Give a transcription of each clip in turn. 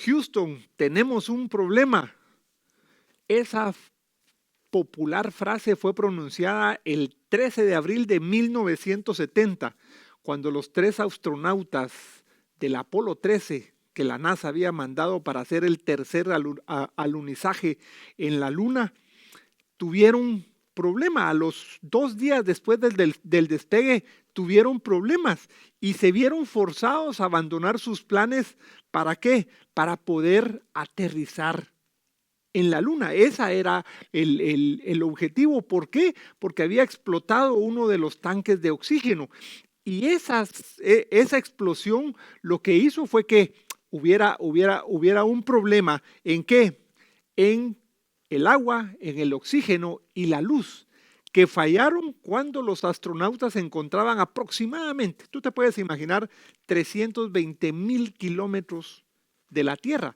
Houston, tenemos un problema. Esa popular frase fue pronunciada el 13 de abril de 1970, cuando los 3 astronautas del Apolo 13, que la NASA había mandado para hacer el tercer alunizaje en la Luna, tuvieron problema. A los 2 días después del despegue tuvieron problemas y se vieron forzados a abandonar sus planes. ¿Para qué? Para poder aterrizar en la Luna. Ese era el objetivo. ¿Por qué? Porque había explotado uno de los tanques de oxígeno. Y esa explosión lo que hizo fue que hubiera un problema. ¿En qué? En el agua, en el oxígeno y la luz, que fallaron cuando los astronautas se encontraban aproximadamente, tú te puedes imaginar, 320,000 kilómetros de la Tierra.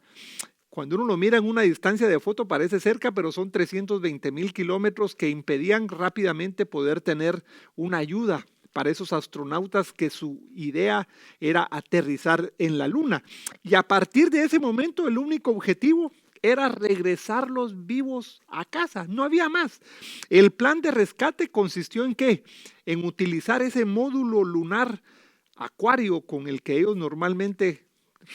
Cuando uno lo mira en una distancia de foto parece cerca, pero son 320,000 kilómetros que impedían rápidamente poder tener una ayuda para esos astronautas que su idea era aterrizar en la Luna. Y a partir de ese momento el único objetivo era regresarlos vivos a casa, no había más. El plan de rescate consistió en ¿qué? En utilizar ese módulo lunar acuario con el que ellos normalmente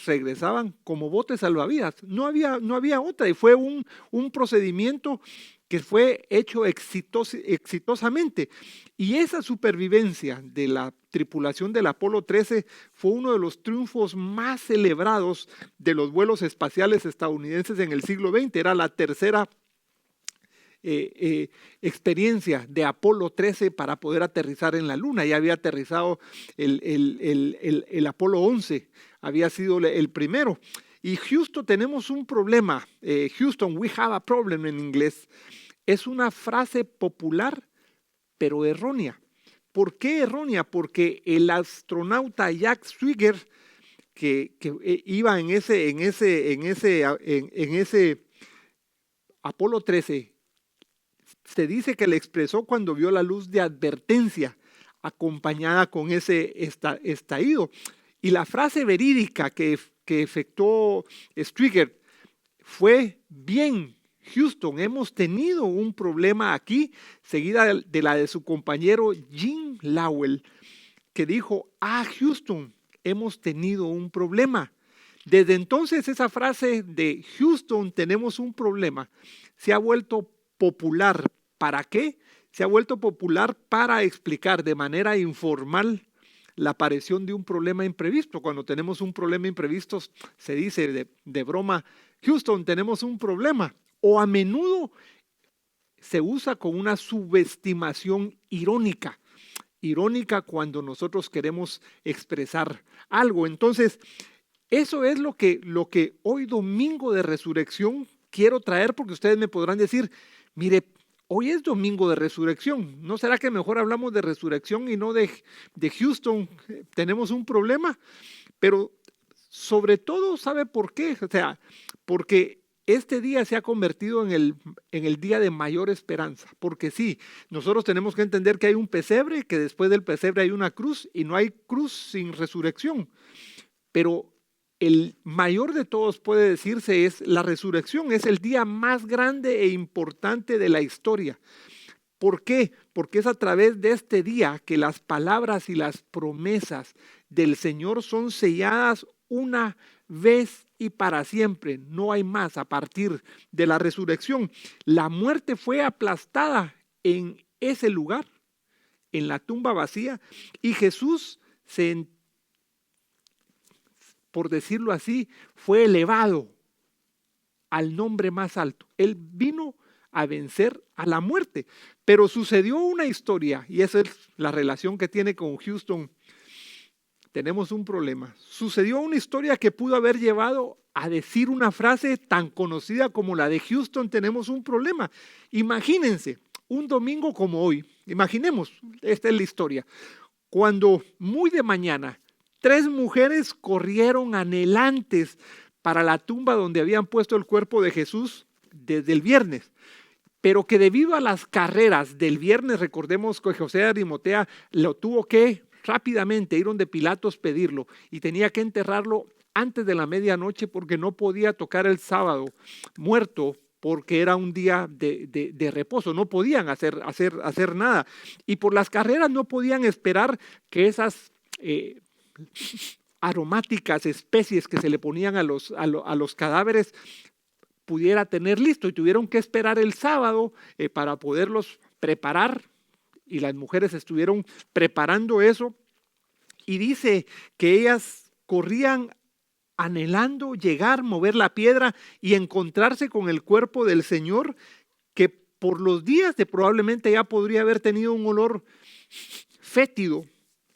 regresaban como botes salvavidas. No había otra, y fue un procedimiento que fue hecho exitosamente. Y esa supervivencia de la tripulación del Apolo 13 fue uno de los triunfos más celebrados de los vuelos espaciales estadounidenses en el siglo XX. Era la tercera experiencia de Apolo 13 para poder aterrizar en la Luna. Ya había aterrizado el Apolo 11, había sido el primero. Y Houston, tenemos un problema. Houston, we have a problem en inglés. Es una frase popular, pero errónea. ¿Por qué errónea? Porque el astronauta Jack Swigert, que iba en ese Apolo 13, se dice que le expresó cuando vio la luz de advertencia acompañada con ese estallido. Y la frase verídica que efectuó Swigert fue: bien, Houston, hemos tenido un problema aquí, seguida de la de su compañero Jim Lowell, que dijo: Houston, hemos tenido un problema. Desde entonces esa frase de Houston, tenemos un problema, se ha vuelto popular. ¿Para qué? Se ha vuelto popular para explicar de manera informal la aparición de un problema imprevisto. Cuando tenemos un problema imprevisto, se dice de broma: Houston, tenemos un problema. O a menudo se usa con una subestimación irónica cuando nosotros queremos expresar algo. Entonces, eso es lo que hoy, domingo de resurrección, quiero traer, porque ustedes me podrán decir: mire, hoy es domingo de resurrección, ¿no será que mejor hablamos de resurrección y no de Houston? Tenemos un problema. Pero sobre todo, ¿sabe por qué? O sea, porque este día se ha convertido en el día de mayor esperanza. Porque sí, nosotros tenemos que entender que hay un pesebre, que después del pesebre hay una cruz, y no hay cruz sin resurrección. Pero el mayor de todos, puede decirse, es la resurrección. Es el día más grande e importante de la historia. ¿Por qué? Porque es a través de este día que las palabras y las promesas del Señor son selladas una vez y para siempre. No hay más a partir de la resurrección. La muerte fue aplastada en ese lugar, en la tumba vacía, y Jesús, por decirlo así, fue elevado al nombre más alto. Él vino a vencer a la muerte. Pero sucedió una historia, y esa es la relación que tiene con Houston. Tenemos un problema. Sucedió una historia que pudo haber llevado a decir una frase tan conocida como la de Houston, tenemos un problema. Imagínense, un domingo como hoy, imaginemos, esta es la historia, cuando muy de mañana 3 mujeres corrieron anhelantes para la tumba donde habían puesto el cuerpo de Jesús desde el viernes, pero que debido a las carreras del viernes, recordemos que José de Arimatea lo tuvo que rápidamente ir donde Pilatos pedirlo, y tenía que enterrarlo antes de la medianoche porque no podía tocar el sábado muerto porque era un día de reposo, no podían hacer nada. Y por las carreras no podían esperar que esas aromáticas especies que se le ponían a los cadáveres pudiera tener listo, y tuvieron que esperar el sábado para poderlos preparar, y las mujeres estuvieron preparando eso, y dice que ellas corrían anhelando llegar, mover la piedra y encontrarse con el cuerpo del Señor, que por los días de probablemente ya podría haber tenido un olor fétido,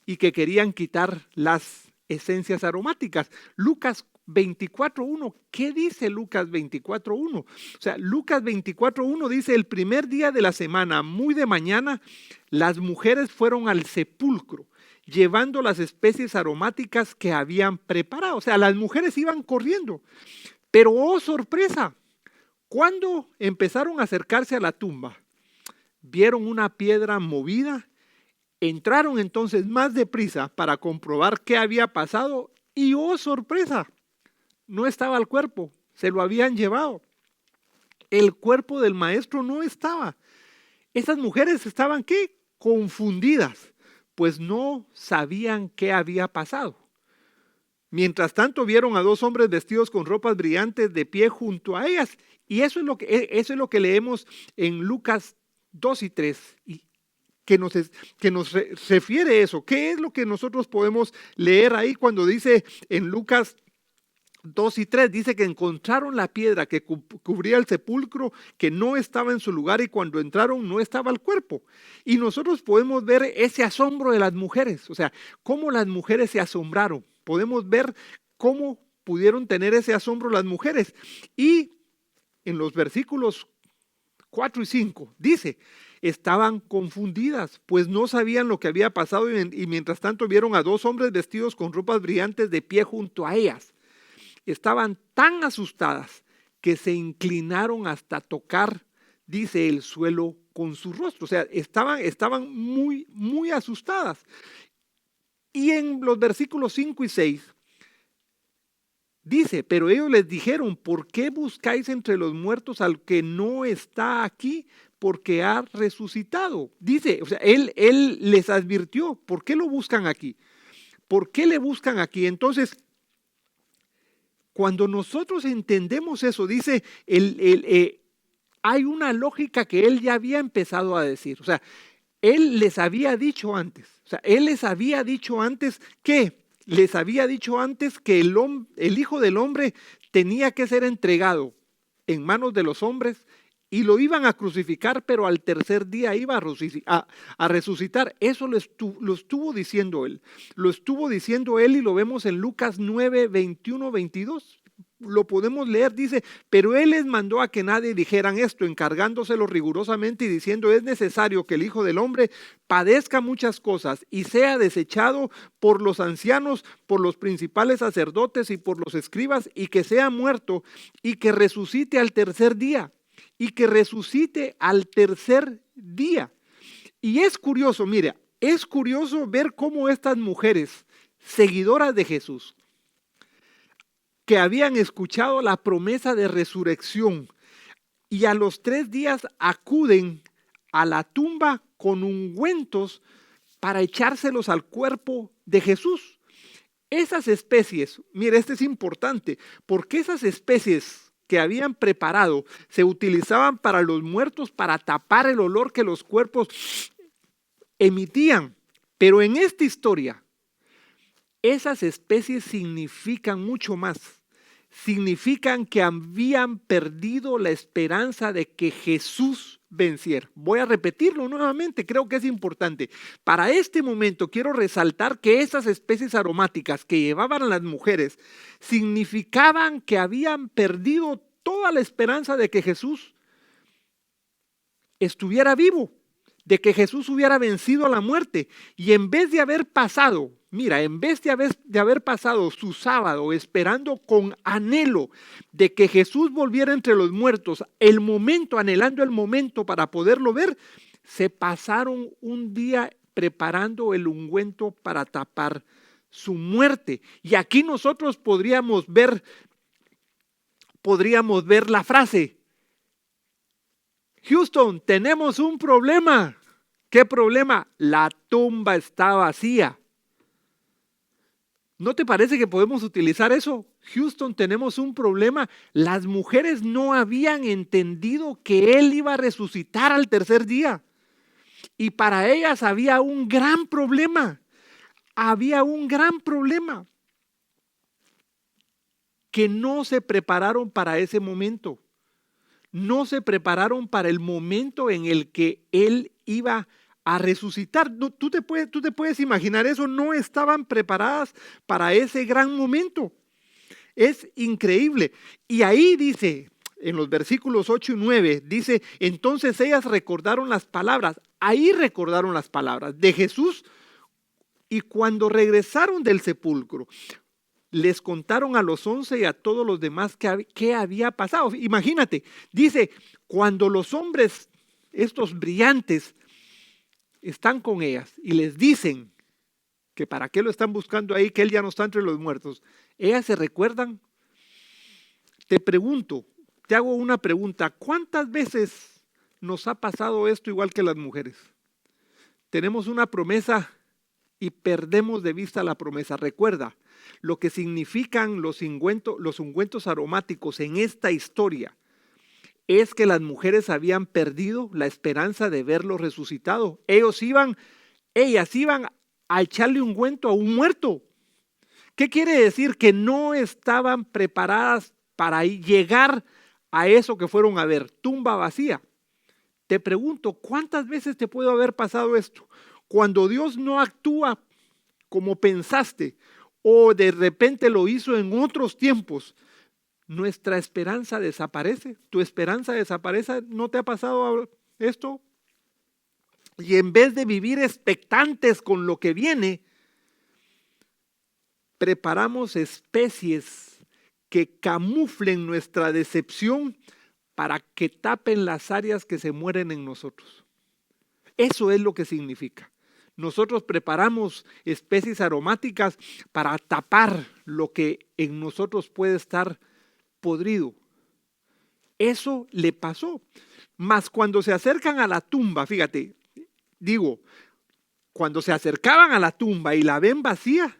y que querían quitar las esencias aromáticas. Lucas 24:1, ¿qué dice Lucas 24:1? O sea, Lucas 24:1 dice: el primer día de la semana, muy de mañana, las mujeres fueron al sepulcro, llevando las especies aromáticas que habían preparado. O sea, las mujeres iban corriendo. Pero, oh sorpresa, cuando empezaron a acercarse a la tumba, vieron una piedra movida. Entraron entonces más deprisa para comprobar qué había pasado, y oh sorpresa, no estaba el cuerpo, se lo habían llevado. El cuerpo del maestro no estaba. Esas mujeres estaban, ¿qué? Confundidas, pues no sabían qué había pasado. Mientras tanto vieron a dos hombres vestidos con ropas brillantes de pie junto a ellas, y eso es lo que leemos en Lucas 2 y 3, que nos refiere eso. ¿Qué es lo que nosotros podemos leer ahí cuando dice en Lucas 2 y 3? Dice que encontraron la piedra que cubría el sepulcro, que no estaba en su lugar, y cuando entraron no estaba el cuerpo. Y nosotros podemos ver ese asombro de las mujeres, o sea, cómo las mujeres se asombraron. Podemos ver cómo pudieron tener ese asombro las mujeres. Y en los versículos 4 y 5 dice: estaban confundidas, pues no sabían lo que había pasado, y mientras tanto vieron a dos hombres vestidos con ropas brillantes de pie junto a ellas. Estaban tan asustadas que se inclinaron hasta tocar, dice, el suelo con su rostro. O sea, estaban muy, muy asustadas. Y en los versículos 5 y 6 dice: pero ellos les dijeron: ¿por qué buscáis entre los muertos al que no está aquí? Porque ha resucitado. Dice, o sea, él les advirtió: ¿por qué lo buscan aquí? ¿Por qué le buscan aquí? Entonces, cuando nosotros entendemos eso, dice, hay una lógica que él ya había empezado a decir. O sea, él les había dicho antes. O sea, él les había dicho antes que el Hijo del Hombre tenía que ser entregado en manos de los hombres, y lo iban a crucificar, pero al tercer día iba a resucitar. Eso lo estuvo diciendo él. Lo estuvo diciendo él, y lo vemos en Lucas 9, 21, 22. Lo podemos leer, dice: pero él les mandó a que nadie dijeran esto, encargándoselo rigurosamente y diciendo: es necesario que el Hijo del Hombre padezca muchas cosas y sea desechado por los ancianos, por los principales sacerdotes y por los escribas, y que sea muerto, y que resucite al tercer día. Y que resucite al tercer día. Y es curioso, mira, es curioso ver cómo estas mujeres, seguidoras de Jesús, que habían escuchado la promesa de resurrección, y a los 3 días acuden a la tumba con ungüentos para echárselos al cuerpo de Jesús. Esas especies, mire, esto es importante, porque esas especies que habían preparado se utilizaban para los muertos, para tapar el olor que los cuerpos emitían. Pero en esta historia, esas especies significan mucho más. Significan que habían perdido la esperanza de que Jesús venciera. Voy a repetirlo nuevamente, creo que es importante. Para este momento quiero resaltar que esas especies aromáticas que llevaban las mujeres significaban que habían perdido toda la esperanza de que Jesús estuviera vivo, de que Jesús hubiera vencido a la muerte. Y en vez de haber pasado, mira, en vez de haber pasado su sábado esperando con anhelo de que Jesús volviera entre los muertos, anhelando el momento para poderlo ver, se pasaron un día preparando el ungüento para tapar su muerte. Y aquí nosotros podríamos ver la frase: Houston, tenemos un problema. ¿Qué problema? La tumba está vacía. ¿No te parece que podemos utilizar eso? Houston, tenemos un problema. Las mujeres no habían entendido que Él iba a resucitar al tercer día. Y para ellas había un gran problema. Había un gran problema. Que no se prepararon para ese momento. No se prepararon para el momento en el que Él iba a resucitar. Tú te puedes imaginar eso. No estaban preparadas para ese gran momento. Es increíble. Y ahí dice, en los versículos 8 y 9, dice: entonces ellas recordaron las palabras. Ahí recordaron las palabras de Jesús. Y cuando regresaron del sepulcro, les contaron a los 11 y a todos los demás qué había pasado. Imagínate, dice, cuando los hombres, estos brillantes, están con ellas y les dicen que para qué lo están buscando ahí, que Él ya no está entre los muertos, ellas se recuerdan. Te pregunto, te hago una pregunta: ¿cuántas veces nos ha pasado esto igual que las mujeres? Tenemos una promesa y perdemos de vista la promesa. Recuerda, lo que significan los ungüentos aromáticos en esta historia es que las mujeres habían perdido la esperanza de verlo resucitado. Ellas iban a echarle ungüento a un muerto. ¿Qué quiere decir? Que no estaban preparadas para llegar a eso que fueron a ver, tumba vacía. Te pregunto, ¿cuántas veces te puede haber pasado esto? Cuando Dios no actúa como pensaste, o de repente lo hizo en otros tiempos, nuestra esperanza desaparece. Tu esperanza desaparece. ¿No te ha pasado esto? Y en vez de vivir expectantes con lo que viene, preparamos especies que camuflen nuestra decepción para que tapen las áreas que se mueren en nosotros. Eso es lo que significa. Nosotros preparamos especies aromáticas para tapar lo que en nosotros puede estar podrido. Eso le pasó. Mas cuando se acercan a la tumba, fíjate, cuando se acercaban a la tumba y la ven vacía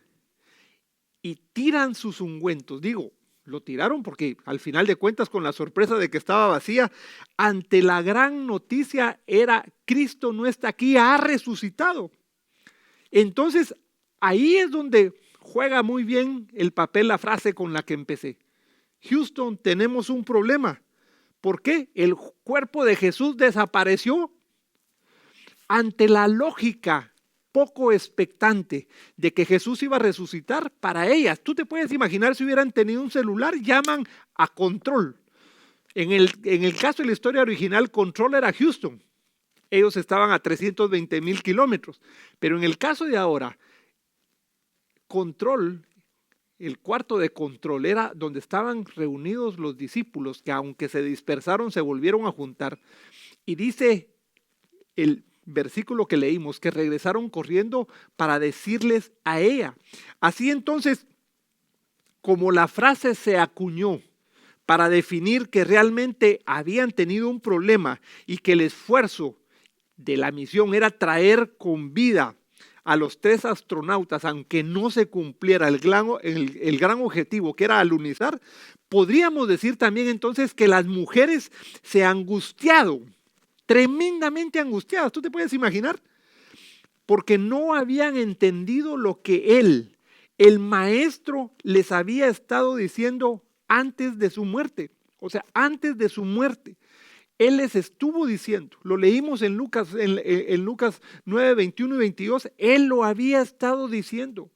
y tiran sus ungüentos, lo tiraron porque al final de cuentas, con la sorpresa de que estaba vacía, ante la gran noticia era: Cristo no está aquí, ha resucitado. Entonces, ahí es donde juega muy bien el papel la frase con la que empecé. Houston, tenemos un problema. ¿Por qué? El cuerpo de Jesús desapareció. Ante la lógica poco expectante de que Jesús iba a resucitar, para ellas, tú te puedes imaginar, si hubieran tenido un celular, llaman a control. En el caso de la historia original, control era Houston. Ellos estaban a 320,000 kilómetros. Pero en el caso de ahora, control, el cuarto de control era donde estaban reunidos los discípulos, que aunque se dispersaron, se volvieron a juntar. Y dice el versículo que leímos, que regresaron corriendo para decirles a ella. Así entonces, como la frase se acuñó para definir que realmente habían tenido un problema y que el esfuerzo de la misión era traer con vida a los 3 astronautas, aunque no se cumpliera el gran objetivo, que era alunizar, podríamos decir también entonces que las mujeres se han angustiado, tremendamente angustiadas. ¿Tú te puedes imaginar? Porque no habían entendido lo que Él, el Maestro, les había estado diciendo antes de su muerte. O sea, antes de su muerte. Él les estuvo diciendo, lo leímos en Lucas 9, 21 y 22, Él lo había estado diciendo.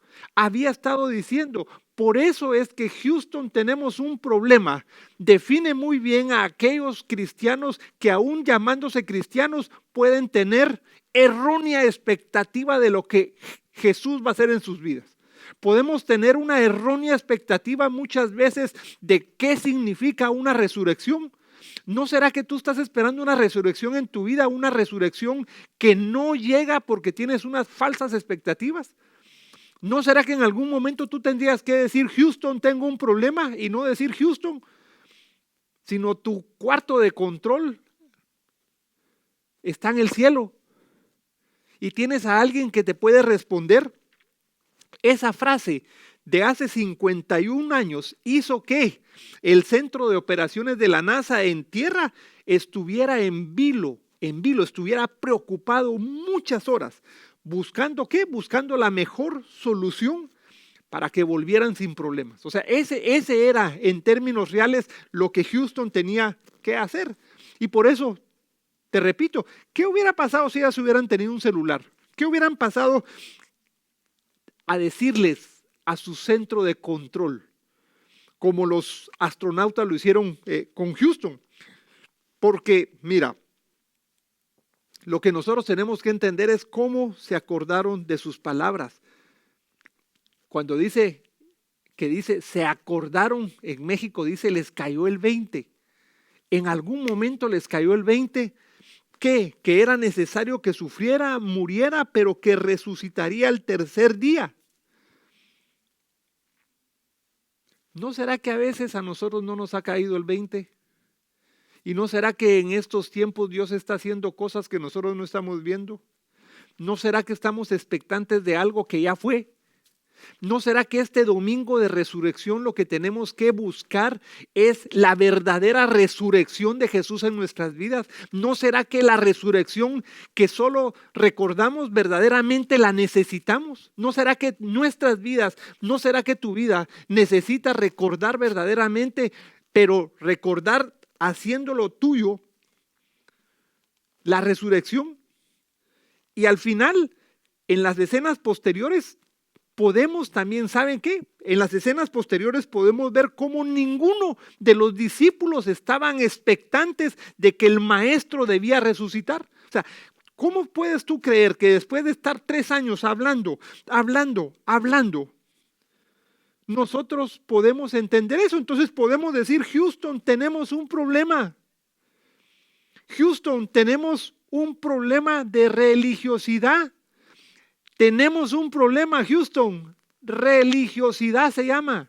Por eso es que Houston tenemos un problema. Define muy bien a aquellos cristianos que, aún llamándose cristianos, pueden tener errónea expectativa de lo que Jesús va a hacer en sus vidas. Podemos tener una errónea expectativa muchas veces de qué significa una resurrección. ¿No será que tú estás esperando una resurrección en tu vida, una resurrección que no llega porque tienes unas falsas expectativas? ¿No será que en algún momento tú tendrías que decir, Houston, tengo un problema, y no decir Houston, sino tu cuarto de control está en el cielo y tienes a alguien que te puede responder? Esa frase de hace 51 años hizo que el centro de operaciones de la NASA en tierra estuviera en vilo, estuviera preocupado muchas horas. ¿Buscando qué? Buscando la mejor solución para que volvieran sin problemas. O sea, ese era en términos reales lo que Houston tenía que hacer. Y por eso, te repito, ¿qué hubiera pasado si ellas hubieran tenido un celular? ¿Qué hubieran pasado a decirles a su centro de control, como los astronautas lo hicieron con Houston? Porque, mira, lo que nosotros tenemos que entender es cómo se acordaron de sus palabras. Cuando dice se acordaron, en México dice les cayó el 20. En algún momento les cayó el 20, que era necesario que sufriera, muriera, pero que resucitaría el tercer día. ¿No será que a veces a nosotros no nos ha caído el 20? ¿Y no será que en estos tiempos Dios está haciendo cosas que nosotros no estamos viendo? ¿No será que estamos expectantes de algo que ya fue? ¿No será que este domingo de resurrección lo que tenemos que buscar es la verdadera resurrección de Jesús en nuestras vidas? ¿No será que la resurrección que solo recordamos verdaderamente la necesitamos? ¿No será que nuestras vidas, no será que tu vida necesita recordar verdaderamente, pero recordar haciéndolo tuyo, la resurrección? Y al final, en las escenas posteriores, podemos también, ¿saben qué? En las escenas posteriores podemos ver cómo ninguno de los discípulos estaban expectantes de que el maestro debía resucitar. O sea, ¿cómo puedes tú creer que después de estar 3 años hablando, nosotros podemos entender eso? Entonces podemos decir, Houston, tenemos un problema. Houston, tenemos un problema de religiosidad. Tenemos un problema, Houston. Religiosidad se llama.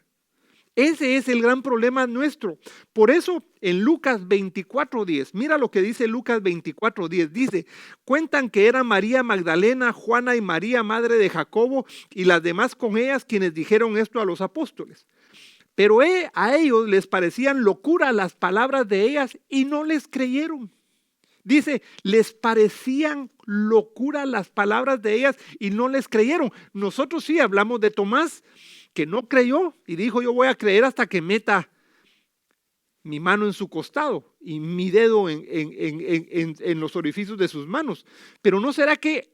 Ese es el gran problema nuestro. Por eso en Lucas 24:10, mira lo que dice Lucas 24:10. Dice, cuentan que era María Magdalena, Juana y María, madre de Jacobo, y las demás con ellas quienes dijeron esto a los apóstoles. Pero a ellos les parecían locura las palabras de ellas y no les creyeron. Dice, les parecían locura las palabras de ellas y no les creyeron. Nosotros sí hablamos de Tomás, que no creyó y dijo, yo voy a creer hasta que meta mi mano en su costado y mi dedo en los orificios de sus manos. Pero ¿no será que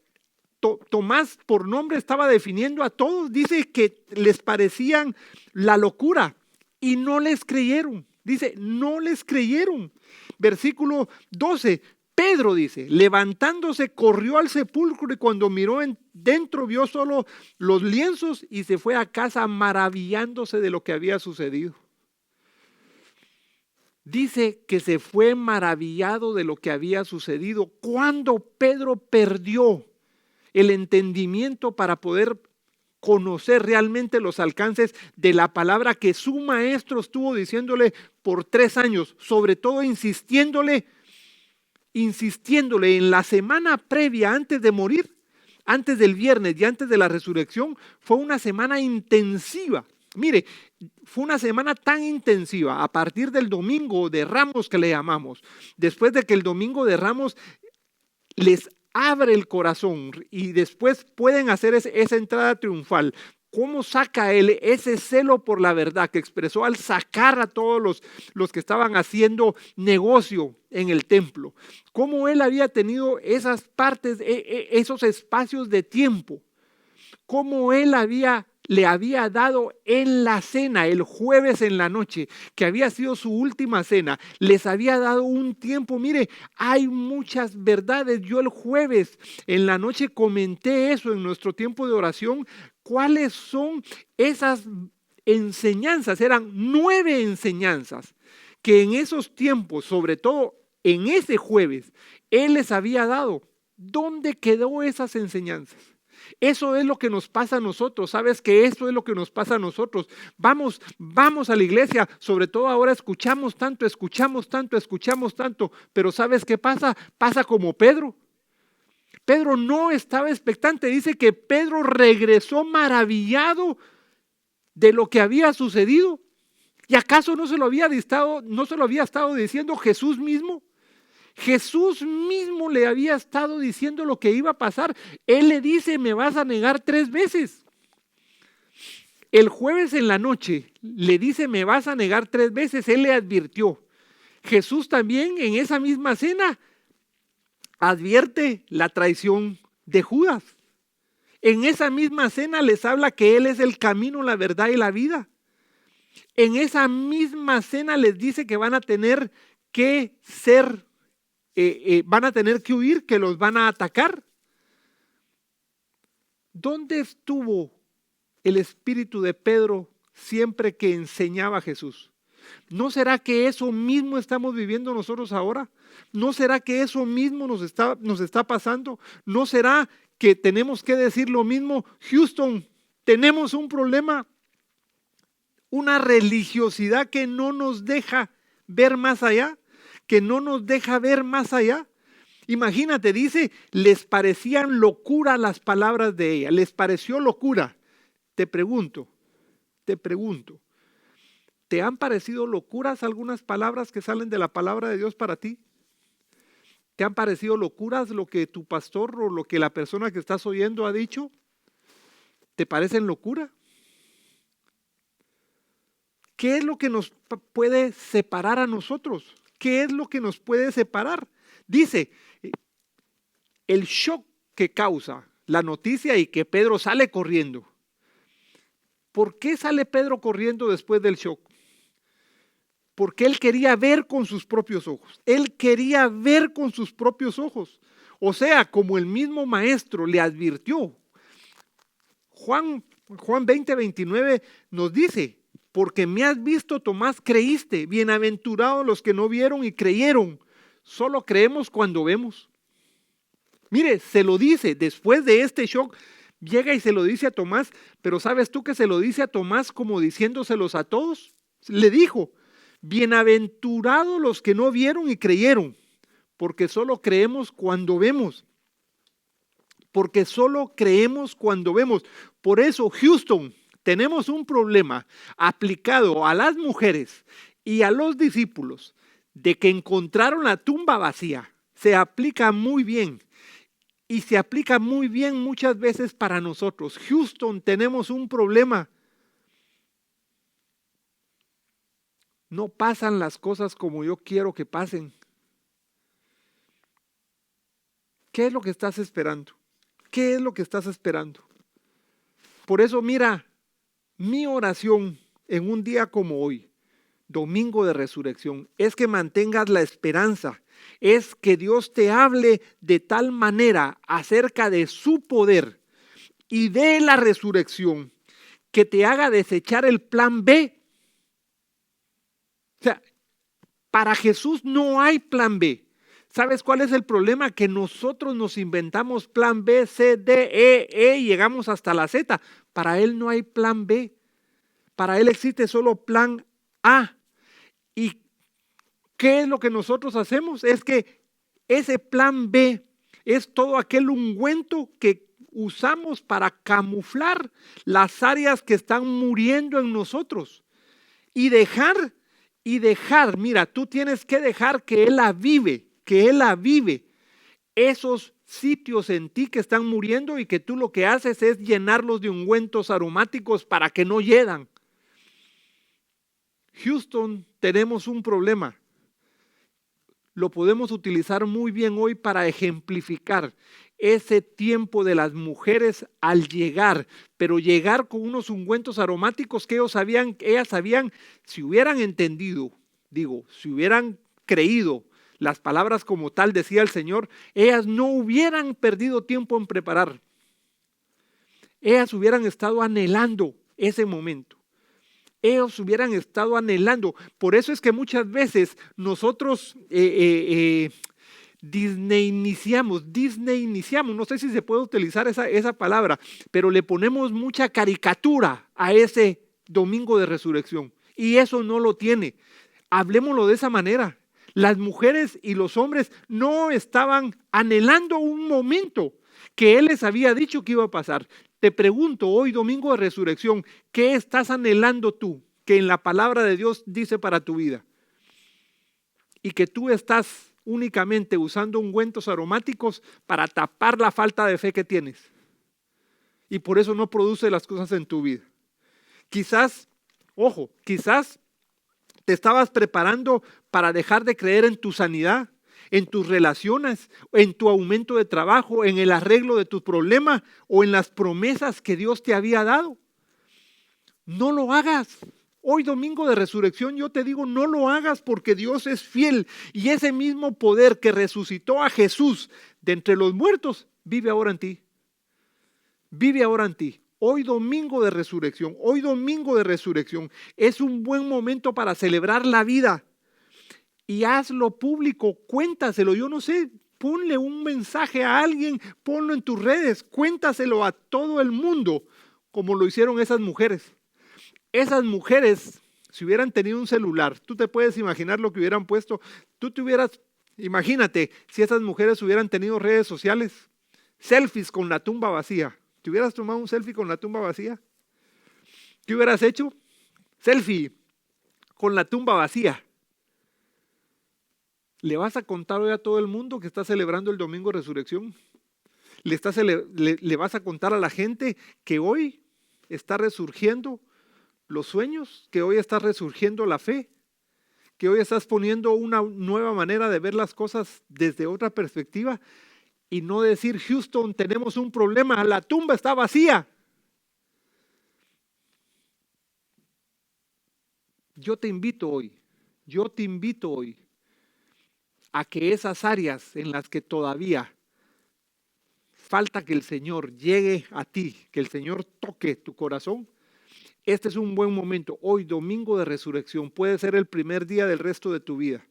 Tomás por nombre estaba definiendo a todos? Dice que les parecían la locura y no les creyeron. Dice, no les creyeron. Versículo 12. Pedro dice, levantándose corrió al sepulcro y cuando miró dentro vio solo los lienzos y se fue a casa maravillándose de lo que había sucedido. Dice que se fue maravillado de lo que había sucedido cuando Pedro perdió el entendimiento para poder conocer realmente los alcances de la palabra que su maestro estuvo diciéndole por 3 años, sobre todo insistiéndole en la semana previa antes de morir, antes del viernes y antes de la resurrección. Fue una semana intensiva. Mire, fue una semana tan intensiva a partir del domingo de Ramos que le llamamos. Después de que el domingo de Ramos les abre el corazón y después pueden hacer esa entrada triunfal. ¿Cómo saca él ese celo por la verdad que expresó al sacar a todos los que estaban haciendo negocio en el templo? ¿Cómo él había tenido esas partes, esos espacios de tiempo? ¿Cómo él le había dado en la cena, el jueves en la noche, que había sido su última cena, les había dado un tiempo? Mire, hay muchas verdades. Yo el jueves en la noche comenté eso en nuestro tiempo de oración. ¿Cuáles son esas enseñanzas? Eran 9 enseñanzas que en esos tiempos, sobre todo en ese jueves, Él les había dado. ¿Dónde quedó esas enseñanzas? Eso es lo que nos pasa a nosotros. ¿Sabes que eso es lo que nos pasa a nosotros? Vamos a la iglesia, sobre todo ahora escuchamos tanto, pero ¿sabes qué pasa? Pasa como Pedro. Pedro no estaba expectante. Dice que Pedro regresó maravillado de lo que había sucedido. ¿Y acaso no se lo había estado diciendo Jesús mismo? Jesús mismo le había estado diciendo lo que iba a pasar. Él le dice, me vas a negar 3 veces. El jueves en la noche le dice, me vas a negar 3 veces. Él le advirtió. Jesús también en esa misma cena advierte la traición de Judas. En esa misma cena les habla que Él es el camino, la verdad y la vida. En esa misma cena les dice que van a tener que huir, que los van a atacar. ¿Dónde estuvo el espíritu de Pedro siempre que enseñaba a Jesús? ¿No será que eso mismo estamos viviendo nosotros ahora? ¿No será que eso mismo nos está pasando? ¿No será que tenemos que decir lo mismo? Houston, tenemos un problema, una religiosidad que no nos deja ver más allá, que no nos deja ver más allá. Imagínate, dice, les parecían locura las palabras de ella, les pareció locura. Te pregunto, ¿te han parecido locuras algunas palabras que salen de la palabra de Dios para ti? ¿Te han parecido locuras lo que tu pastor o lo que la persona que estás oyendo ha dicho? ¿Te parecen locura? ¿Qué es lo que nos puede separar a nosotros? ¿Qué es lo que nos puede separar? Dice, el shock que causa la noticia y que Pedro sale corriendo. ¿Por qué sale Pedro corriendo después del shock? Porque él quería ver con sus propios ojos. Él quería ver con sus propios ojos. O sea, como el mismo maestro le advirtió. Juan 20:29 nos dice, porque me has visto, Tomás, creíste. Bienaventurados los que no vieron y creyeron. Solo creemos cuando vemos. Mire, se lo dice después de este shock. Llega y se lo dice a Tomás. Pero ¿sabes tú que se lo dice a Tomás como diciéndoselos a todos? Le dijo, bienaventurados los que no vieron y creyeron, porque solo creemos cuando vemos. Porque solo creemos cuando vemos. Por eso, Houston, tenemos un problema aplicado a las mujeres y a los discípulos de que encontraron la tumba vacía. Se aplica muy bien y se aplica muy bien muchas veces para nosotros. Houston, tenemos un problema. No pasan las cosas como yo quiero que pasen. ¿Qué es lo que estás esperando? ¿Qué es lo que estás esperando? Por eso, mira, mi oración en un día como hoy, domingo de resurrección, es que mantengas la esperanza, es que Dios te hable de tal manera acerca de su poder y de la resurrección que te haga desechar el plan B. O sea, para Jesús no hay plan B. ¿Sabes cuál es el problema? Que nosotros nos inventamos plan B, C, D, E y llegamos hasta la Z. Para Él no hay plan B. Para Él existe solo plan A. ¿Y qué es lo que nosotros hacemos? Es que ese plan B es todo aquel ungüento que usamos para camuflar las áreas que están muriendo en nosotros. Y dejar, mira, tú tienes que dejar que Él avive esos sitios en ti que están muriendo y que tú lo que haces es llenarlos de ungüentos aromáticos para que no hieran. Houston, tenemos un problema. Lo podemos utilizar muy bien hoy para ejemplificar ese tiempo de las mujeres al llegar, pero llegar con unos ungüentos aromáticos que ellas sabían, si hubieran entendido, si hubieran creído las palabras como tal decía el Señor, ellas no hubieran perdido tiempo en preparar. Ellas hubieran estado anhelando ese momento. Ellos hubieran estado anhelando. Por eso es que muchas veces nosotros disneyiniciamos, no sé si se puede utilizar esa palabra, pero le ponemos mucha caricatura a ese domingo de resurrección y eso no lo tiene. Hablemoslo de esa manera. Las mujeres y los hombres no estaban anhelando un momento que Él les había dicho que iba a pasar. Te pregunto hoy, domingo de resurrección, ¿qué estás anhelando tú que en la palabra de Dios dice para tu vida? Y que tú estás únicamente usando ungüentos aromáticos para tapar la falta de fe que tienes. Y por eso no produce las cosas en tu vida. Quizás, ojo, quizás te estabas preparando para dejar de creer en tu sanidad, en tus relaciones, en tu aumento de trabajo, en el arreglo de tus problemas o en las promesas que Dios te había dado. No lo hagas. Hoy domingo de resurrección yo te digo, no lo hagas porque Dios es fiel y ese mismo poder que resucitó a Jesús de entre los muertos vive ahora en ti. Vive ahora en ti. Hoy domingo de resurrección, es un buen momento para celebrar la vida. Y hazlo público, cuéntaselo, yo no sé, ponle un mensaje a alguien, ponlo en tus redes, cuéntaselo a todo el mundo, como lo hicieron esas mujeres. Esas mujeres, si hubieran tenido un celular, tú te puedes imaginar lo que hubieran puesto, imagínate, si esas mujeres hubieran tenido redes sociales, selfies con la tumba vacía. ¿Te hubieras tomado un selfie con la tumba vacía? ¿Qué hubieras hecho? Selfie con la tumba vacía. ¿Le vas a contar hoy a todo el mundo que está celebrando el domingo de resurrección? ¿Le vas a contar a la gente que hoy está resurgiendo los sueños? ¿Que hoy está resurgiendo la fe? ¿Que hoy estás poniendo una nueva manera de ver las cosas desde otra perspectiva? Y no decir, Houston, tenemos un problema, la tumba está vacía. Yo te invito hoy a que esas áreas en las que todavía falta que el Señor llegue a ti, que el Señor toque tu corazón, este es un buen momento. Hoy, domingo de resurrección, puede ser el primer día del resto de tu vida,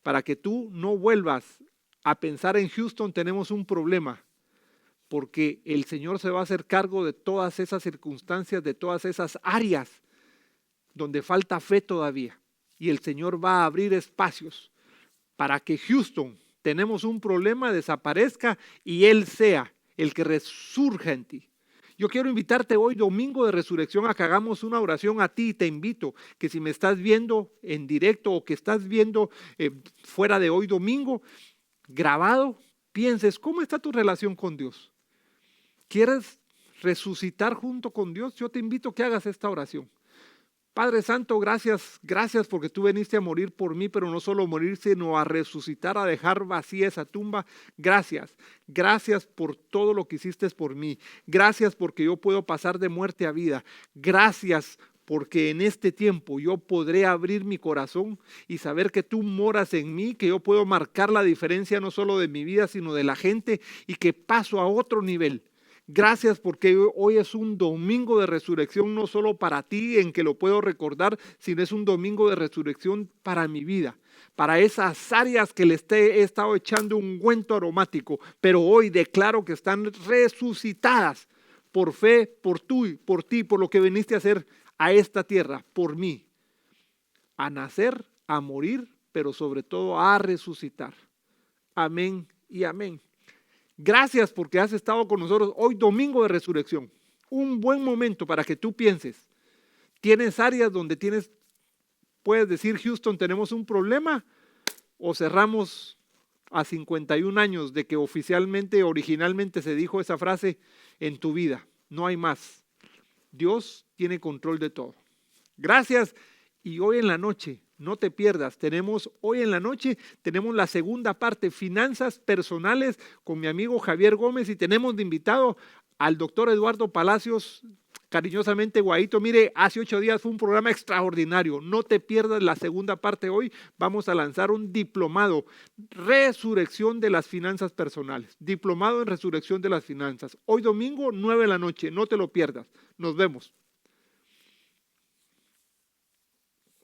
para que tú no vuelvas a pensar en Houston, tenemos un problema, porque el Señor se va a hacer cargo de todas esas circunstancias, de todas esas áreas donde falta fe todavía. Y el Señor va a abrir espacios para que Houston, tenemos un problema, desaparezca y Él sea el que resurja en ti. Yo quiero invitarte hoy, domingo de resurrección, a que hagamos una oración a ti. Te invito que si me estás viendo en directo o que estás viendo fuera de hoy domingo, grabado, pienses, ¿cómo está tu relación con Dios? ¿Quieres resucitar junto con Dios? Yo te invito a que hagas esta oración. Padre Santo, gracias porque tú viniste a morir por mí, pero no solo morir, sino a resucitar, a dejar vacía esa tumba. Gracias por todo lo que hiciste por mí. Gracias porque yo puedo pasar de muerte a vida. Gracias porque en este tiempo yo podré abrir mi corazón y saber que tú moras en mí, que yo puedo marcar la diferencia no solo de mi vida, sino de la gente y que paso a otro nivel. Gracias porque hoy es un domingo de resurrección, no solo para ti en que lo puedo recordar, sino es un domingo de resurrección para mi vida, para esas áreas que le he estado echando un ungüento aromático, pero hoy declaro que están resucitadas por fe, por ti, por lo que viniste a hacer a esta tierra, por mí, a nacer, a morir, pero sobre todo a resucitar. Amén y amén. Gracias porque has estado con nosotros hoy domingo de resurrección. Un buen momento para que tú pienses. ¿Tienes áreas donde puedes decir, Houston, tenemos un problema? ¿O cerramos a 51 años de que originalmente se dijo esa frase en tu vida? No hay más. Dios tiene control de todo. Gracias. Y hoy en la noche, no te pierdas, hoy en la noche tenemos la segunda parte, finanzas personales, con mi amigo Javier Gómez, y tenemos de invitado al doctor Eduardo Palacios, cariñosamente Guaito. Mire, hace 8 días fue un programa extraordinario, no te pierdas la segunda parte. Hoy vamos a lanzar un diplomado, resurrección de las finanzas personales, diplomado en resurrección de las finanzas. Hoy domingo, 9 de la noche, no te lo pierdas, nos vemos.